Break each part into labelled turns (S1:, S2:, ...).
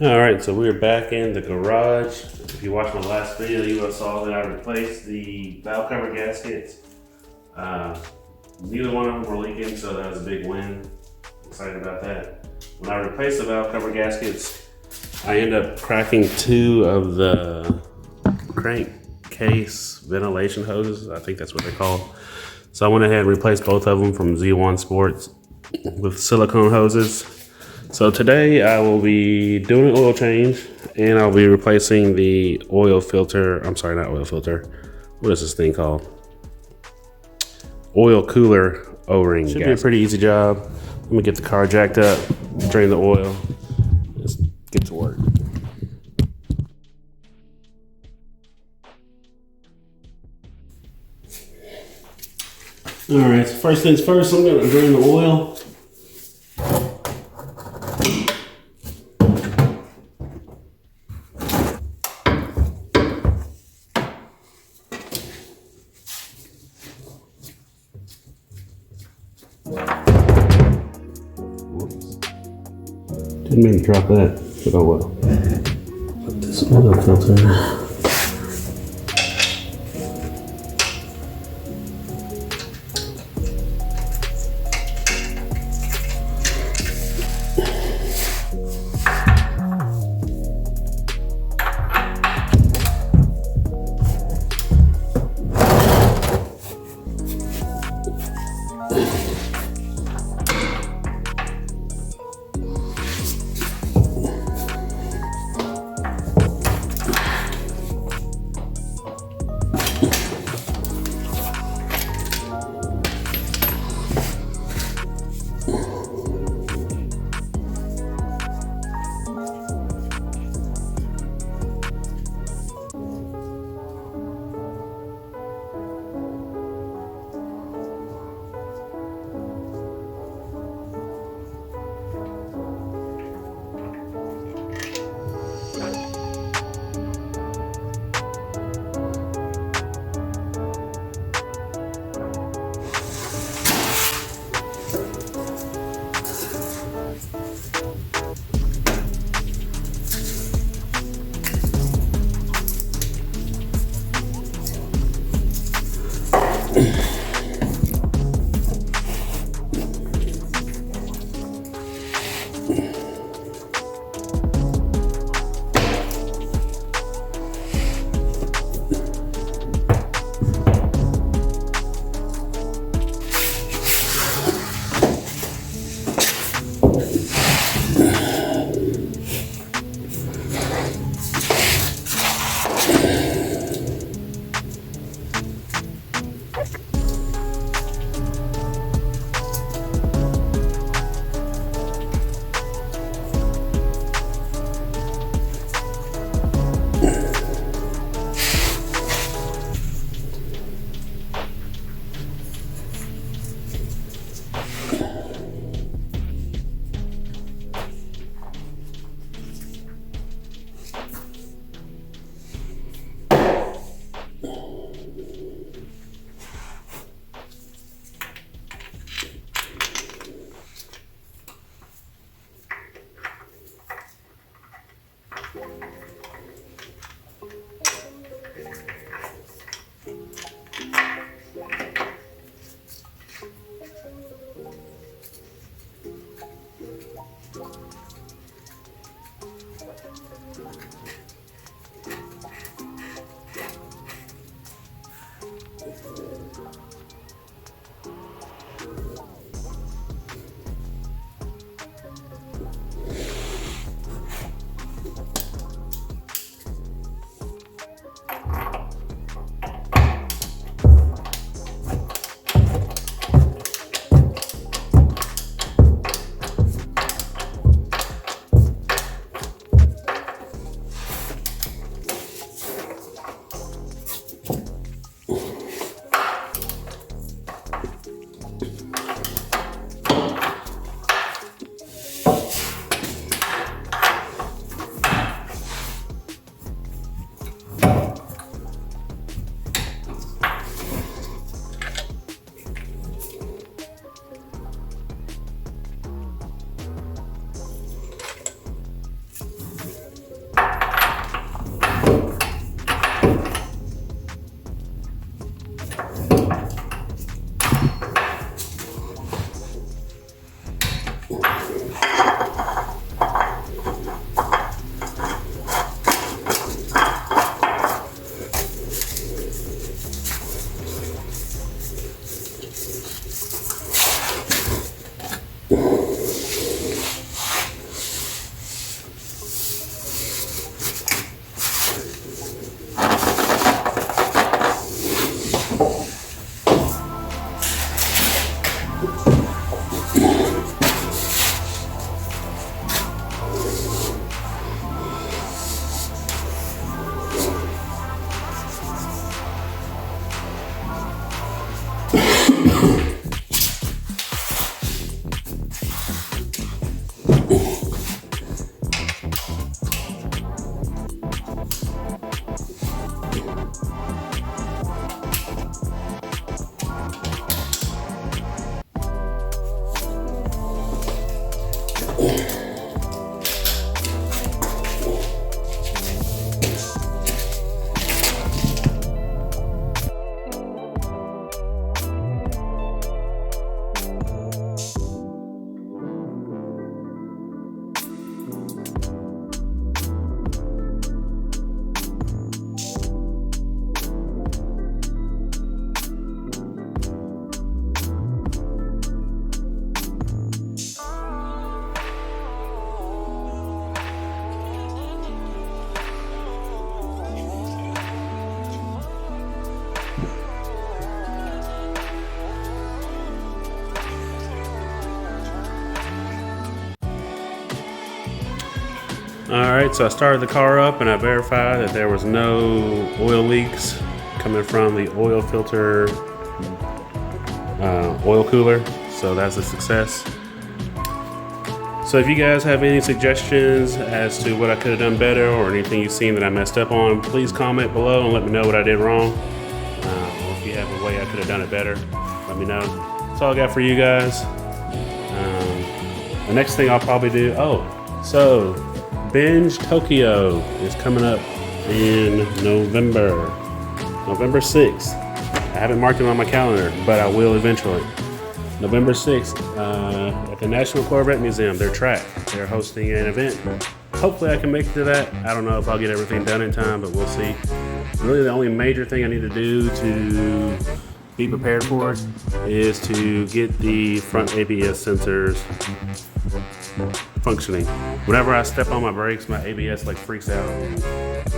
S1: All right, so we're back in the garage. If you watched my last video, you would have saw that I replaced the valve cover gaskets. Neither one of them were leaking, so that was a big win. Excited about that. When I replaced the valve cover gaskets, I ended up cracking two of the crankcase ventilation hoses. I think that's what they're called. So I went ahead and replaced both of them from Z1 Sports with silicone hoses. So today I will be doing an oil change and I'll be replacing the oil filter. I'm sorry, not oil filter. What is this thing called? Oil cooler O-ring. Should be a pretty easy job. Let me get the car jacked up, drain the oil. Let's get to work. All right, so first things first, I'm gonna drain the oil. Didn't mean to drop that, but oh well. Put this oil filter. All right, so I started the car up and I verified that there was no oil leaks coming from the oil filter oil cooler, so that's a success. So if you guys have any suggestions as to what I could have done better or anything you've seen that I messed up on, please comment below and let me know what I did wrong. Or if you have a way I could have done it better, let me know. That's all I got for you guys. The next thing I'll probably do, so Binge Tokyo is coming up in November 6th. I haven't marked it on my calendar, but I will eventually. November 6th at the National Corvette Museum, their track. They're hosting an event. Hopefully I can make it to that. I don't know if I'll get everything done in time, but we'll see. Really the only major thing I need to do to be prepared for it is to get the front ABS sensors functioning. Whenever I step on my brakes, my ABS like freaks out and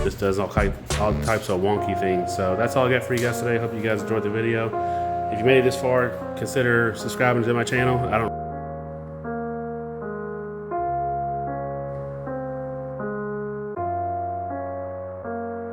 S1: just does all types of wonky things. So that's all I got for you guys today. Hope you guys enjoyed the video. If you made it this far, consider subscribing to my channel. I don't